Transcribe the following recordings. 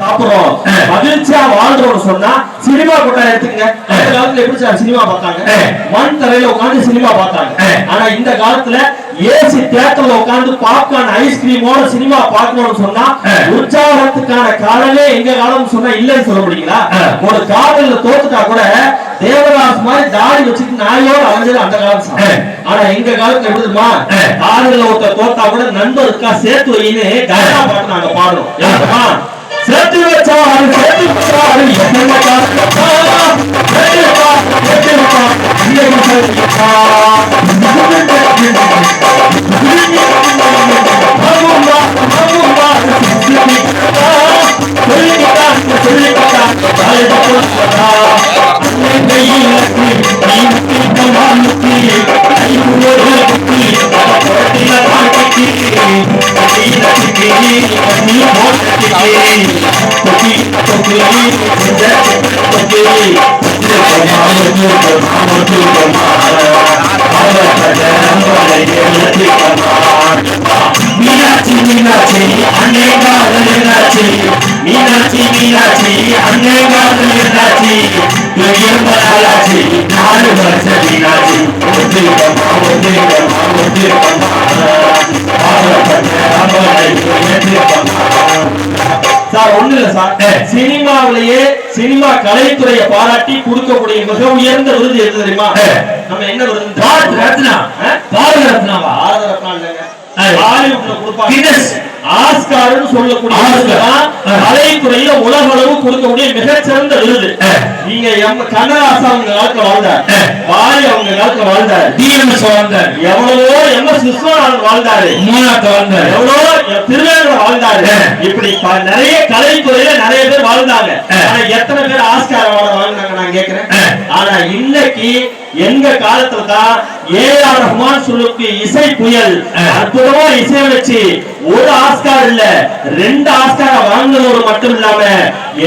சாப்பிடுறோம், மகிழ்ச்சியா வாழ்றோம்னு சொன்னா சினிமா கொண்டாடி எடுத்துக்கங்க. அந்த காலத்துல எப்படி சினிமா பார்த்தாங்க? மண் தரையில உட்கார்ந்து சினிமா பார்த்தாங்க. ஆனா இந்த காலத்துல ஏசி தியேட்டர்ல உட்கார்ந்து பாப்கார்ன் ஐஸ்கிரீமோட சினிமா பார்க்கணும்னு சொன்னா உற்சாகத்துக்கான காலமே எங்க காலம் சொன்னா இல்லைன்னு சொல்ல முடியுங்களா? ஒரு காதல்ல தோத்துட்டா கூட தேவதாஸ் மாதிரி தாடி வச்சுட்டு நாயோட அலைஞ்சது அந்த காலம். ஆனா எங்க காலத்துல எப்படிமா காதல்ல ஒருத்தர் தோத்தா கூட நண்பருக்கா சேர்த்து வைன்னு கானா பாட்டு நாங்க பாடுறோம். சேர்த்து வச்சாரு சேர்த்து வச்சாரு மீனாட்சி மீனாட்சி அன்னை காதல் மீனாட்சி மீனாட்சி மீனாட்சி அன்னை காதல் மீனாட்சி நாளாச்சு 4 வருஷம் மீனாட்சி சார். ஒண்ணு இல்ல சார், சினிமாவிலேயே சினிமா கலைத்துறையை பாராட்டி கொடுக்கக்கூடிய மிக உயர்ந்த விருது எது தெரியுமா? நம்ம என்ன விருது? பாரத ரத்னா. பாரத ரத்னாவா? பாரத ரத்னா இல்லங்க, ஹாலிவுட்ல கொடுப்பாங்க. ஆஸ்கார்னு சொல்லக்கூடிய கலைத்துறையில உலக அளவு கொடுக்கக்கூடிய மிகச்சிறந்த விருது. நீங்க கண்ணதாசன் அவங்க காலத்துல வாழ்ந்தார், வாலி அவங்க காலத்துல வாழ்ந்தார், டிஎம்எஸ் வாழ்ந்தார், எவ்வளவோ எம்எஸ் விஸ்வநாதன் வாழ்ந்தாரு, வாழ்ந்தார், எவ்வளவோ திருவேங்கடம் வாழ்ந்தாரு. இப்படி நிறைய கலைத்துறையில நிறைய பேர் வாழ்ந்தாங்க. ஆனா எத்தனை பேர் ஆஸ்கார் அவார்டு வாங்கினாங்க நான் கேட்கிறேன். ஆனா இன்னைக்கு எங்க காலத்துல தான் ஏஆர் ரஹ்மான் சொல்லக்கூடிய இசை புயல் அற்புதமா இசை வச்சு ஒரு ஆஸ்கார் இல்ல 2 ஆஸ்கார் வாங்கினதோடு மட்டும் இல்லாம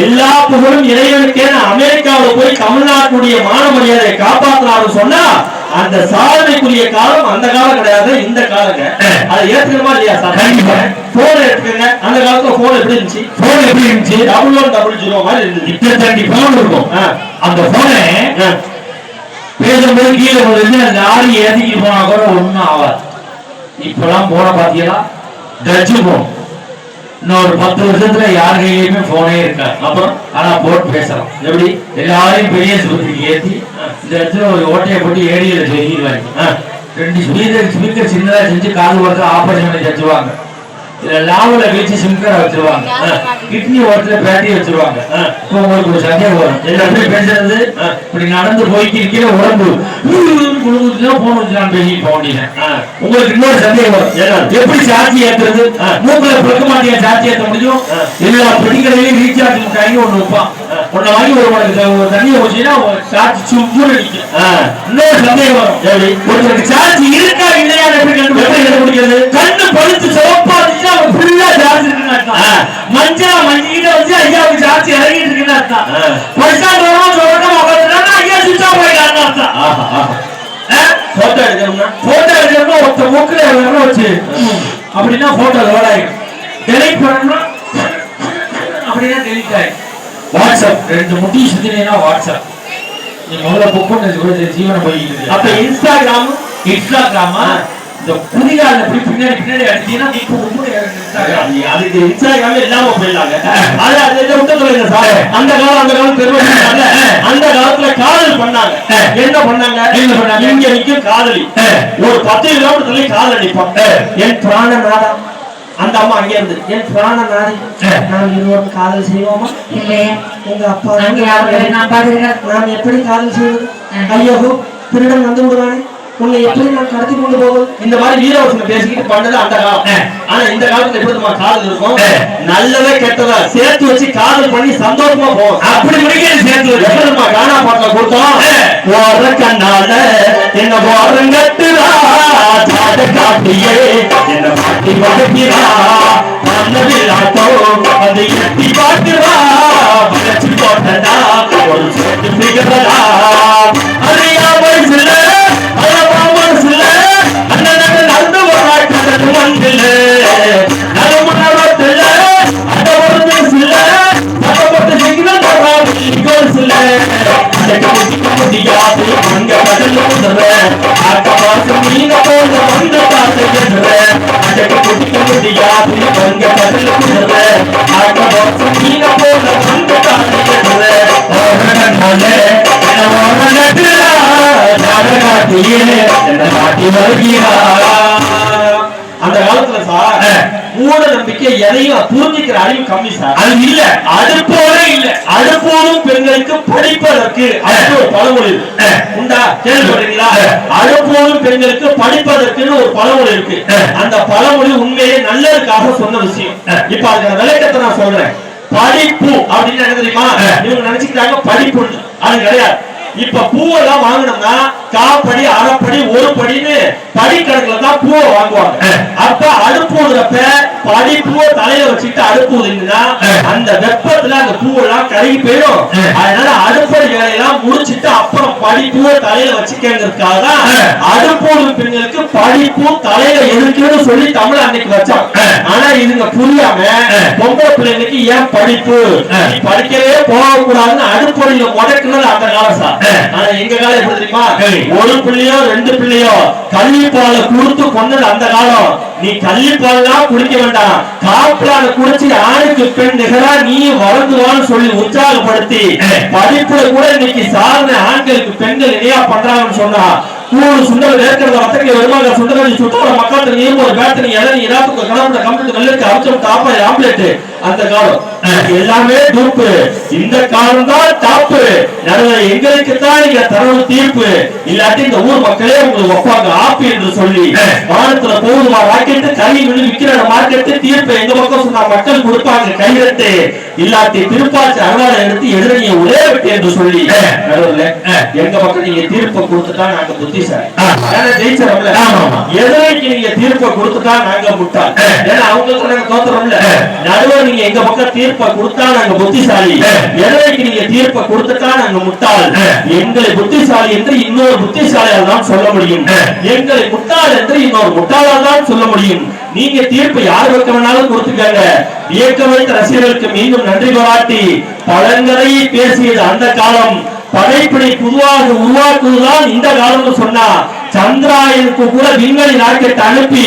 எல்லா புகழும் இறைவனுக்கே அமெரிக்காவில் போய் தமிழ்நாட்டுடைய மான மரியாதையை காப்பாற்றலாம்னு சொன்னா அந்த சாதனைக்குரிய காலம் அந்த காலம் கிடையாது, இந்த காலங்க. அதை ஏத்துக்கணுமா இல்லையா சார்? போன் எடுத்துக்கங்க. அந்த காலத்துல போன் எப்படி இருந்துச்சு? போன் எப்படி இருந்துச்சு? 1100 மாதிரி இருந்துச்சு. இப்ப போன் இருக்கும். அந்த போனை பேசும்போது கீழே போடுறது லாரி ஏற்றிக்கு போனா கூட ஒண்ணும் ஆகாது. இப்பெல்லாம் போன பாத்தீங்களா டச்சு போன். இன்னொரு 10 வருஷத்துல யார் கையிலயுமே போனே இருக்காது. அப்புறம் ஆனா போட்டு பேசலாம். எப்படி எல்லாரையும் பெரிய சுத்திக்கு ஏற்றி இந்த இடத்துல ஒரு ஓட்டையை போட்டு ஏடியில சொல்லிடுவாங்க. 2 ஸ்பீக்கர் சின்னதா செஞ்சு காது ஓரத்துல ஆபரேஷன் பண்ணி வச்சுருவாங்க. இதுல லாவுல வீச்சு சிம்கரை வச்சிருவாங்க, கிட்னி ஓரத்துல பேட்டரி வச்சிருவாங்க. இப்போ உங்களுக்கு ஒரு சந்தேகம் வரும், எப்படி பேசுறது? இப்படி நடந்து போய்க்கு இருக்கிற உடம்பு குழுங்குச்சுன்னா போன் வச்சுலாம் பேசிட்டு போக வேண்டியது. உங்களுக்கு இன்னொரு சந்தேகம் வரும், எப்படி சார்ஜ் ஏத்துறது? மூக்குல பிளக்க மாட்டியா சார்ஜ் ஏற்ற முடியும்? எல்லா பெட்டிகளையும் ரீசார்ஜ் முட்டாங்கி ஒண்ணு வைப்பான். உன்னை வாங்கி ஒரு தண்ணியை வச்சுன்னா சார்ஜ் சும்முன்னு அடிக்கும். இன்னொரு சந்தேகம் வரும், ஒருத்தருக்கு சார்ஜ் இருக்கா இல்லையா எப்படி கண்டுபிடிக்கிறது? கண்ணு பழுத்து சிவப்பா இருந்துச்சுன்னா ஃபுல்லா சார்ஜ் இருக்குன்னு அர்த்தம். மஞ்சகிட்ட வச்சு ஐயாவுக்கு சார்ஜ் இறங்கிட்டு இருக்குன்னு அர்த்தம். பஸ் ஸ்டாண்ட் வரணும் சொல்லணும் உட்காந்துட்டா ஐயா சுவிட்ச் ஆஃப் ஆயிட்டாருன்னு அர்த்தம். போட்டோ எடுக்கணும்னா ஒருத்த மூக்குல வச்சு அப்படின்னா போட்டோ லோட் ஆயிடும். டெலிட் பண்ணணும்னா அப்படின்னா டெலிட் ஆயிடும். வாட்ஸ்அப் 2 முட்டி சுத்தினா வாட்ஸ்அப் நீ முதல்ல புக் பண்ணது ஜீவன போயிட்டு. அப்ப இன்ஸ்டாகிராமா இந்த புதிகால இப்படி பின்னாடி அடிச்சீங்கன்னா அதுக்கு இன்ஸ்டாகிராம் இல்லாம போயிடலாங்க. அது விட்டு சொல்லுங்க சார். அந்த காலம் பெருமை. அந்த காலத்துல காதல் பண்ணாங்க. என்ன பண்ணாங்க? இங்க நிக்கும் காதலி ஒரு 10 கிலோமீட்டர்ல காதல் அடிப்பான். என் பிராண நாடா அந்த அம்மா அங்கே இருந்து என் பிராண நாடி நான் இன்னொரு காதல் செய்வோமா? இல்லையா உங்க அப்பா நான் எப்படி காதல் செய்வது? ஐயோ திருடன் வந்து விடுவானே, உன்னை எப்படி நான் கடத்தி கொண்டு போவது? இந்த மாதிரி வீரவசனம் பேசிக்கிட்டு பண்ணது அந்த காலம். ஆனா இந்த காலத்துல எப்படி காதல் இருக்கும்? நல்லதே கெட்டதா சேர்த்து வச்சு காதல் பண்ணி சந்தோஷமா போவோம். அப்படி முடிக்க சேர்த்து வச்சு கானா பாட்டுல கொடுத்தோம். ஓர கண்ணால என்ன ஓரங்கட்டுறா காட்டியே என்ன மாட்டி படுக்கிறா மன்னவில்லாட்டோ அதை எட்டி பாட்டுவா வளர்ச்சி போட்டதா ஒரு சேர்த்து பிடிக்கிறதா அறியா வயசுல மந்தில நலமுனவத்துல அட ஒரு சில குடிக்க முடியாது அங்க கடல் குதிரை ஆட்டவாசம் மீன போல வந்த காசை அடக்கு குடிக்க முடியாது அங்க கடல் குதிரை ஆட்டவாசம் மீன போல வந்த காசை அந்த காலத்துல சார் மூட நம்பிக்கை எதையும் புரிஞ்சுக்கிற அறிவு கம்மி சார். அது இல்ல, அது போல இல்ல. அது போலும் பெண்களுக்கு படிப்பதற்கு ஒரு பழமொழி உண்டா கேள்விப்படுறீங்களா? அது போலும் பெண்களுக்கு படிப்பதற்குன்னு ஒரு பழமொழி இருக்கு. அந்த பழமொழி உண்மையே நல்லதுக்காக சொன்ன விஷயம். இப்ப அதுக்கு விளக்கத்தை நான் சொல்றேன். படிப்பு அப்படின்னு என்ன தெரியுமா? இவங்க நினைச்சுக்கிட்டாங்க படிப்பு, அது கிடையாது. இப்ப பூவெல்லாம் வாங்கணும்னா காப்படி அரைப்படி ஒரு படின்னு படிக்கணக்குல தான் பூவை வாங்குவாங்க. அப்ப அடுப்புறப்ப படி பூவை தலையில வச்சுட்டு அடுப்புதுன்னா அந்த வெப்பத்துல அந்த பூவெல்லாம் கருகி போயிடும். அதனால அடுப்படி வேலையெல்லாம் முடிச்சுட்டு அப்புறம் படிப்பூவை தலையில வச்சுக்கிறதுக்காக தான் அடுப்போடும் பெண்களுக்கு படிப்பு தலையில இருக்குன்னு சொல்லி தமிழ் அன்னைக்கு வச்சான். ஆனா இதுங்க புரியாம பொம்பளை பிள்ளைங்களுக்கு ஏன் படிப்பு படிக்கவே போகக்கூடாதுன்னு அடுப்படியில முடக்குனது அந்த காலம் சார். ஆனா எங்க காலம் எப்படி தெரியுமா? ஒரு பிள்ளையோ ரெண்டு பிள்ளையோ கள்ளிப்பால கொடுத்து கொண்டது அந்த காலம். நீ கள்ளிப்பாலாம் குடிக்க வேண்டாம், காப்பிளால குடிச்சு ஆணுக்கு பெண் நிகரா நீ வளர்ந்துவான்னு சொல்லி உற்சாகப்படுத்தி படிப்புல கூட இன்னைக்கு சார்ந்த ஆண்களுக்கு பெண்கள் இணையா பண்றாங்கன்னு சொன்னா கூடு சுண்டல் ஏற்கிறத வத்தக்கை வருவாங்க சுண்டல் சுத்தோட மக்கள் நீரும் ஒரு பேட்டரி இளநீ இராத்துக்கு கடவுள கம்ப்யூட்டர் நெல்லுக்கு அவசரம் தாப்பா ஆம்லேட் அந்த காலம் எல்லாமே டூப்பு. இந்த காலம் தான் டாப்பு. எங்களுக்கு தான் இங்க தரவு தீர்ப்பு. இல்லாட்டி இந்த ஊர் மக்களே உங்களுக்கு ஒப்பாங்க ஆப்பி என்று சொல்லி வானத்துல போகுதுவா ராக்கெட்டு கை விழு விற்கிற மார்க்கெட்டு தீர்ப்பு எங்க பக்கம் சொன்னா மக்கள் கொடுப்பாங்க கைரட்டு. இல்லாட்டி திருப்பாச்சி அறுவாடை எடுத்து எதிரணியை ஒரே விட்டு என்று சொல்லி எங்க பக்கம் நீங்க தீர்ப்பை கொடுத்துட்டா நாங்க புத்திசாலி, ஜெயிச்சோம்ல. எதிரைக்கு நீங்க தீர்ப்பை கொடுத்துட்டா நாங்க முட்டாள். ஏன்னா அவங்களுக்கு நாங்க தோத்துறோம்ல. நடுவர் நீங்க எங்க பக்கம் தீர்ப்பை கொடுத்தா நாங்க புத்திசாலி, எதிரைக்கு நீங்க தீர்ப்பை கொடுத்துட்டா நாங்க முட்டாள். எங்களை புத்திசாலி என்று இன்னொரு புத்திசாலியால் தான் சொல்ல முடியும், எங்களை முட்டாள் என்று இன்னொரு முட்டாளால் தான் சொல்ல முடியும். நீங்க தீர்ப்பு யார் பக்கம் வேணாலும் கொடுத்துக்காங்க. இயக்க வைத்த ரசிகர்களுக்கு மீண்டும் நன்றி பாராட்டி பழங்களை பேசியது அந்த காலம். படைப்பினை புதுவாக உருவாக்குவதுதான் இந்த காலம் சொன்னா. சந்திராயனுக்கு கூட விண்வெளி ராக்கெட் அனுப்பி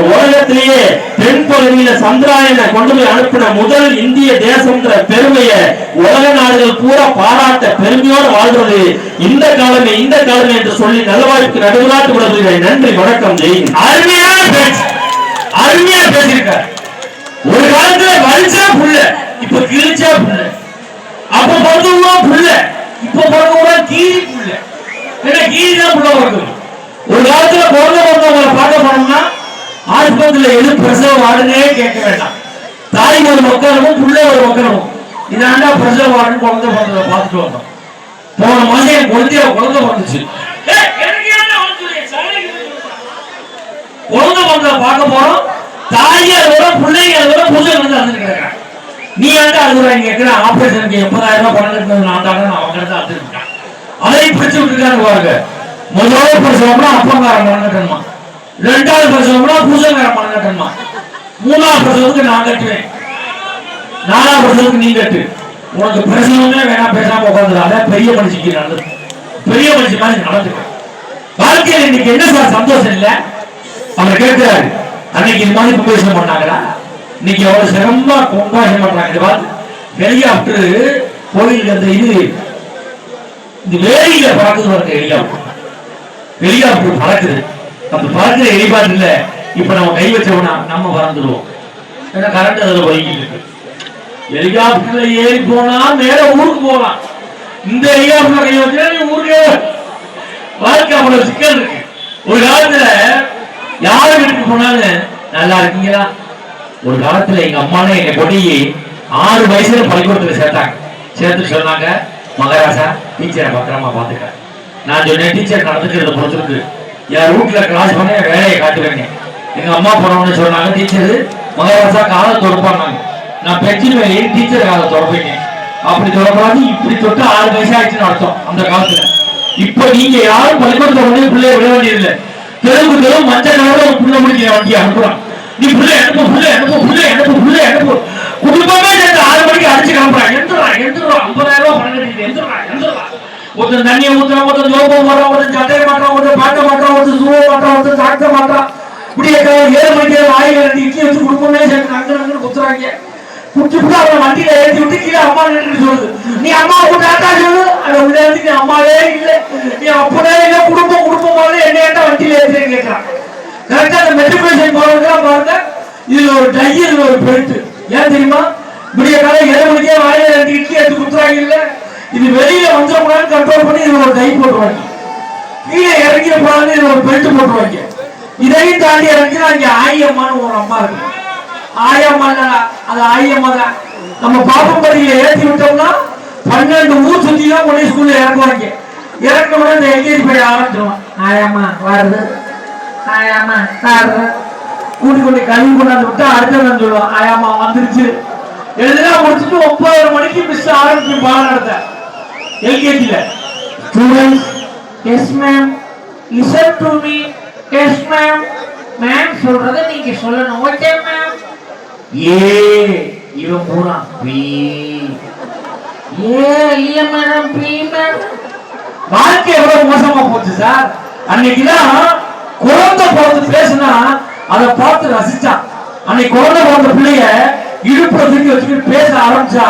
உலகத்திலேயே தென் பகுதியில சந்திராயனை கொண்டு போய் அனுப்பின முதல் இந்திய தேசம்ன்ற பெருமையை உலக நாடுகள் பூரா பாராட்ட பெருமையோடு வாழ்றது இந்த காலமே இந்த காலமே என்று சொல்லி நல்வாய்ப்புக்கு நடுவிலாட்டு விடுகிறேன். நன்றி, வணக்கம், ஜெய். அருமையான பேச்சு, அருமையா பேசியிருக்கார். ஒரு காலத்துல வலிச்சா புள்ள, இப்ப கிழிச்சா புள்ள. அப்ப பிறந்தவங்க புள்ள, இப்ப பிறந்தவங்க கீரி புள்ள. ஏன்னா கீரி தான் புள்ள பிறக்கும். ஒரு காலத்துல பிறந்தவங்களை பார்க்க போனோம்னா ஆஸ்பத்திரியில எது பிரசவ வார்டுனே கேட்க வேண்டாம். தாய் ஒரு மக்களும் புள்ள ஒரு மக்களும் இதாண்டா பிரசவ வார்டு குழந்தை பிறந்ததை பார்த்துட்டு வந்தோம். போன மாசம் என் குழந்தைய குழந்தை பிறந்துச்சு. குழந்தை பிறந்ததை பார்க்க போறோம். தாயாரோட பிள்ளைங்களோட பூஜை வந்து அழுதுருக்காங்க. நீ ஏன்டா அழுகுறாங்க கேட்கிற? ஆபரேஷனுக்கு 80,000 ரூபாய் பணம் கட்டணும் நான் தாங்க அவங்க தான் அழுதுருக்கான். அதை பிடிச்சு விட்டுருக்காங்க பாருங்க. முதல் பிரசவம்னா அப்பங்காரம் பணம் கட்டணுமா, ரெண்டாவது பிரசவம்னா பூஜைக்காரம் பணம் கட்டணுமா, மூணாவது பிரசவத்துக்கு நான் கட்டுவேன், நாலாவது பிரசவத்துக்கு நீ கட்டு. உனக்கு பிரசவமே வேணா பேசாம உட்காந்துடாத. பெரிய மனுஷிக்கு நல்லது, பெரிய மனுஷன் மாதிரி நடந்துக்க. வாழ்க்கையில் இன்னைக்கு என்ன சார் சந்தோஷம் இல்ல? அவர் கேட்கிறாரு, அன்னைக்கு இந்த மாதிரி கும்பாபிஷேகம் பண்ணாங்களா, இன்னைக்கு எவ்வளவு சிரமமா கும்பாபிஷேகம் பண்றாங்க. ஹெலிகாப்டர் கோயிலுக்கு அந்த இது வேலையில பறக்குது பாருங்க. ஹெலிகாப்டர் பறக்குது. அந்த பறக்குற ஹெலிகாப்டர்ல இப்ப நம்ம கை வச்சோம்னா நம்ம பறந்துடுவோம். ஏன்னா கரண்ட் அதுல வலிக்கிட்டு இருக்கு. ஹெலிகாப்டர்ல ஏறி போனா மேல ஊருக்கு போகலாம். இந்த ஹெலிகாப்டர்ல கை வச்சா நீ ஊருக்கே வாழ்க்கை அவ்வளவு சிக்கல் இருக்கு. ஒரு காலத்துல யாரு வீட்டுக்கு போனாலும் நல்லா இருக்கீங்களா? ஒரு காலத்துல எங்க அம்மானே என்னை கொண்டு 6 வயசுல பள்ளிக்கூடத்துல சேர்த்தாங்க. சேர்த்து சொன்னாங்க, மகாராஜா டீச்சரை பத்திரமா பாத்துக்க. நான் சொன்னேன், டீச்சர் நடந்துக்கிறத பொறுத்திருக்கு, என் ரூட்ல கிளாஸ் பண்ண வேலையை காட்டுவேங்க. எங்க அம்மா போனவன்னு சொன்னாங்க, டீச்சர் மகாராஜா காலை தொடப்பாங்க. நான் பெஞ்சில் வேலையை டீச்சர் காலை தொடப்பீங்க. அப்படி தொடப்பாது, இப்படி தொட்டு 6 வயசு ஆயிடுச்சுன்னு அர்த்தம் அந்த காலத்துல. இப்ப நீங்க யாரும் பள்ளிக்கூடத்தை கொண்டு பிள்ளைய விட வேண்டியதில்லை. தெருவு தெருவு மஞ்சள் கலர்ல ஒரு புள்ள முடிக்கிற வண்டியை அனுப்புறான். நீ புள்ள அனுப்பு, புள்ள அனுப்பு, புள்ள அனுப்பு, புள்ள அனுப்பு. குடும்பமே சேர்ந்து 6 மணிக்கு அடிச்சு கிளம்புறான். எந்திரா 50,000 ரூபாய் பணம் கட்டிட்டு எந்திரா. ஒருத்தன் தண்ணியை ஊத்துறான், ஒருத்தன் ஜோப்பை போடுறான், ஒருத்தன் சட்டையை மாட்டான், ஒருத்தன் பாட்டை மாட்டான், ஒருத்தன் சூவை மாட்டான், ஒருத்தன் சாட்டை மாட்டான். இப்படியே 7 மணிக்கு வாயில் 2 இட்லி வச்சு கொடுப்போம்னே சேர்த்து அங்கே குத்துறாங்க. குடிச்சுட்டு அவனை வண்டியில ஏற்றி விட்டு கீழே அம்மா நின்று சொல்லுது, நீ அம்மா கூட்டாட்டா சொல்லு. அதை உள்ள இருந்து நீ அம்மாவே இல்லை, நீ அப்படே இல்லை, குடும்பம் போது என்ன ஏட்டா வண்டியில ஏற்றுன்னு கேட்கிறான். கரெக்டா அந்த மெட்ரிகுலேஷன் போறதுலாம் பாருங்க, இதுல ஒரு டை, இதுல ஒரு பெல்ட். ஏன் தெரியுமா? இப்படியே 7 மணிக்கே வாயில 2 இட்லி எடுத்து குத்துறாங்க. இல்ல இது வெளியில வந்துடக்கூடாது கண்ட்ரோல் பண்ணி இதுல ஒரு டை போட்டுருவாங்க. கீழே இறங்கிட போறாங்க, இதுல ஒரு பெல்ட் போட்டுருவாங்க. இதையும் தாண்டி இறங்கினா இங்க ஆயம்மான்னு ஒரு அம்மா இருக்கு. ஆயம்மா அது ஆயம்மா தான். நம்ம பாப்பம்படியில ஏற்றி விட்டோம்னா 12 ஊர் சுத்தி தான் கொண்டு ஸ்கூல்ல இறங்குவாங்க. இறக்கணும்னா இந்த எல்கேஜி போய் ஆரம்பிச்சிருவான். ஆயம்மா வருது, ஆயம்மா வருது, கூட்டி கொண்டு கல்வி கொண்டாந்து விட்டா அடுத்த சொல்லுவான், ஆயம்மா வந்துருச்சு. எழுதலாம் முடிச்சுட்டு 9:30 மணிக்கு மிஸ் ஆரம்பிச்சு பாடம் நடத்த எல்கேஜில. Students, yes ma'am, listen to me. Yes ma'am, ma'am சொல்றத நீங்க சொல்லணும். Okay ma'am. ஏ இவன் பூரா பி. ஏ இல்ல மேடம், பி மேம். வாழ்க்கை எவ்வளவு மோசமா போச்சு சார். அன்னைக்குதான் குழந்தை பிறந்து பேசுனா அதை பார்த்து ரசிச்சான். அன்னைக்கு குழந்தை பிறந்த பிள்ளைய இடுப்புல தூக்கி வச்சுக்கிட்டு பேச ஆரம்பிச்சா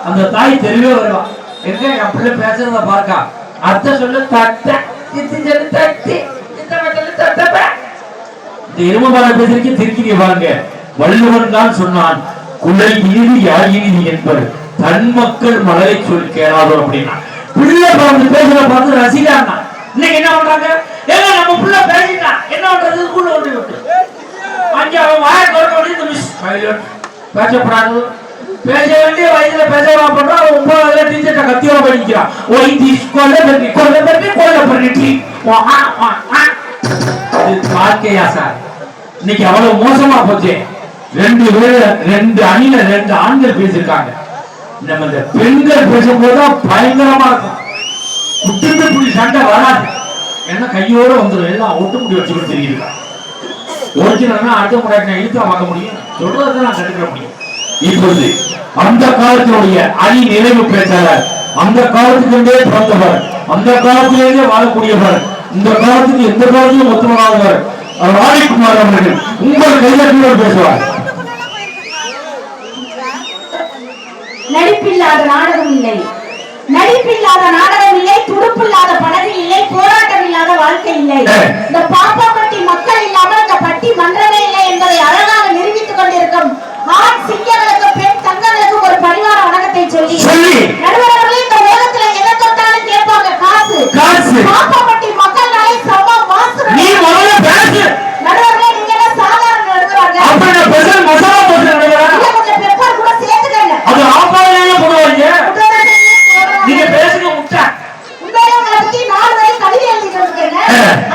அந்த தாய் தெரியவே வருவான். எங்க என் பிள்ளை பேசுறத பார்க்கா, அத்தை சொல்லு தட்ட, சித்தி சொல்லு தட்டி, இந்த எருமபால பேசுறதுக்கு திருக்கிறீங்க பாருங்க. வள்ளுவன் தான் சொன்னான், குழல் இனிது யார் இனிது என்பர் தன் மக்கள் மலரை சொல்லி கேளாதோ அப்படின்னா. பிள்ளை பிறந்து பேசுற பார்த்து ரசிகான்னா. இன்னைக்கு என்ன பண்றாங்க? ஏங்க நம்ம பிள்ளை பேசிட்டான் என்ன பண்றது? கூட ஒன்று விட்டு அங்கே அவன் வாய திறக்க வேண்டிய மிஸ் பைலட் பேசப்படாது. பேச வேண்டிய வயசுல பேசவா பண்றான். அவன் 9வது டீச்சர்ட்ட கத்தியோட படிக்கிறான். ஓய் திஸ் கொல்ல பண்ணி வாழ்க்கையா சார்? இன்னைக்கு அவ்வளவு மோசமா போச்சு. 2 அணில 2 ஆண்கள் பேசிருக்காங்க. நம்ம இந்த பெண்கள் பேசும்போதுதான் பயங்கரமா இருக்கும். குட்டுந்து புடி சண்டை வராது, ஏன்னா கையோட வந்துடும். எல்லாம் ஒட்டு முடி வச்சுக்கிட்டு தெரியுது. ஒரிஜினல்னா அடுத்த முறை இழுத்தா பார்க்க முடியும், சொல்றதுதான் நான் கண்டுக்க முடியும். இப்பொழுது அந்த காலத்தினுடைய அணி நிறைவு பேச்சாளர், அந்த காலத்துக்கே பிறந்தவர், அந்த காலத்திலேயே வாழக்கூடியவர், இந்த காலத்துக்கு எந்த காலத்திலும் ஒத்துவராதவர் ராணிக்குமார் அவர்கள் உங்கள் கையில் பேசுவார். நடிப்பில்லாத நாடகம் இல்லை, நடிப்பில்லாத நாடகம் இல்லை, துடுப்பில்லாத படகு இல்லை, போராட்டம் இல்லாத வாழ்க்கை இல்லை. இந்த பாப்பாப்பட்டி மக்கள் இல்லாமல் இந்த பட்டி மன்றமே இல்லை என்பதை அழகாக நிரூபித்துக் கொண்டிருக்கும் ஆண் சிங்கங்களுக்கு, பெண் தங்கங்களுக்கு ஒரு பரிவார வணக்கத்தை சொல்லி நடுவர்களே, இந்த உலகத்துல எதை தொட்டாலும் கேட்பாங்க காசு. பாப்பாப்பட்டி மக்கள் நாளை சம மாசு. நீ முதல்ல பேசு நடுவர்களே, நீங்க என்ன சாதாரண நடுவராங்க? அப்ப நான் பேச மசாலா போட்டு நடுவரா? இல்ல, கொஞ்சம் பெப்பர் கூட சேர்த்துக்கங்க. அது ஆப்பாளையே போடுவாங்க. நீங்க பேசுங்க முட்டா. உண்மையிலே உங்களை பத்தி 4 வரி கவிதை எழுதிட்டு இருக்கேங்க.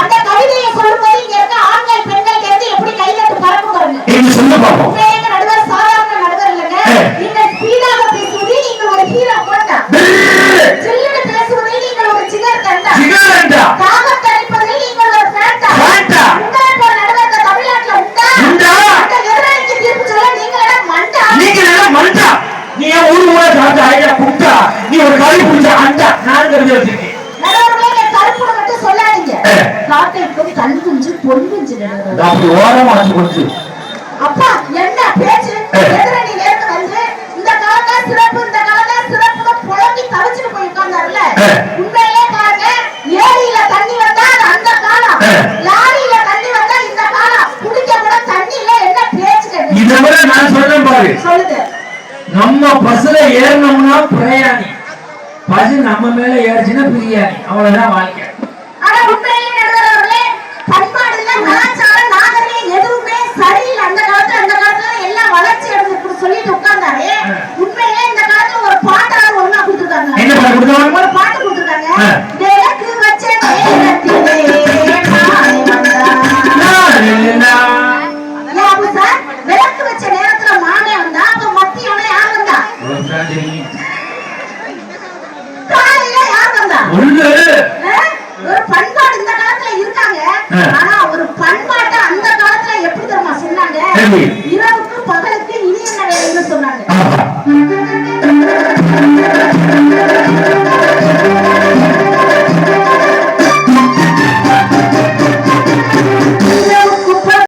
அந்த கவிதையை சொல்லும்போது இங்க இருக்க ஆண்கள் பெண்கள் கேட்டு எப்படி கைதட்டு பறக்கும் பாருங்க. நீங்க சொல்ல பாப்போம். உண்மையிலே நடுவர் சாதாரண நடுவர் இல்லங்க. நீங்க ஸ்பீடாக பேசுவதில் நீங்க ஒரு ஹீரோ போட்டா, சில்லுன்னு பேசுவதில் நீங்க ஒரு சிகர் தண்டா, தாகம் தணிப்பதில் நீங்க ஒரு ஃபேண்டா. உங்களை போல நடுவர் தமிழ்நாட்டுல உண்டா? அந்த எதிராளிக்கு தீர்ப்பு சொல்ல நீங்க மண்டா. நீ ஊர் சாப்பிட்ட ஐடியா குட்டா, நீ ஒரு கறி புடிச்ச அண்டா. நான் கருதி வச்சிருக்கேன். நடுவர்களே, கருப்புட மட்டும் சொல்லாதீங்க. காட்டை போய் கல் குஞ்சு பொன் குஞ்சு நடுவர் அப்படி ஓரமா வச்சு குஞ்சு. அப்பா என்ன பேச்சு? எதிரணி நேர்ந்து வந்து இந்த காலத்தா சிறப்பு, இந்த காலத்தா சிறப்புன்னு புலம்பி தவிச்சுட்டு போய் உட்கார்ந்தாருல. உண்மையிலே பாருங்க, ஏரியில தண்ணி வந்தா அந்த காலம், லாரியில தண்ணி வந்தா இந்த காலம். குடிக்க கூட தண்ணி இல்ல. என்ன பேச்சு? இத விட நான் சொல்றேன் பாரு. சொல்லுங்க. நம்ம பஸ்ல ஏறணும்னா பிரயாணி, பஸ் நம்ம மேல ஏறிச்சுன்னா பிரியாணி. அவ்வளவுதான் வாழ்க்கை. ஆனா உண்மையிலே நடுவர்களே, பண்பாடு இல்ல, கலாச்சாரம், நாகரிகம் எதுவுமே சரியில்லை. அந்த காலத்துல எல்லாம் வளர்ச்சி அடைஞ்சிருக்கு சொல்லிட்டு உட்கார்ந்தாரு. உண்மையிலே இந்த காலத்துல ஒரு பாட்டாவது ஒழுங்கா கொடுத்துருக்காங்க. என்ன பாட்டு கொடுத்தாங்க? ஒரு பாட்டு கொடுத்துருக்காங்க. விளக்கு வச்ச நேரத்திலே சார், விளக்கு வச்ச நேரத்துல மானே வந்தா, அப்ப மத்தியோட யார் வந்தா? காலையில யார் வந்தா? ஒரு பண்பாடு இந்த காலத்துல இருக்காங்க. ஆனா ஒரு பண்பாட்டை அந்த காலத்துல எப்படி தெரியுமா சொன்னாங்க? இரவுக்கு பகலுக்கு இனி என்ன வேலைன்னு சொன்னாங்க.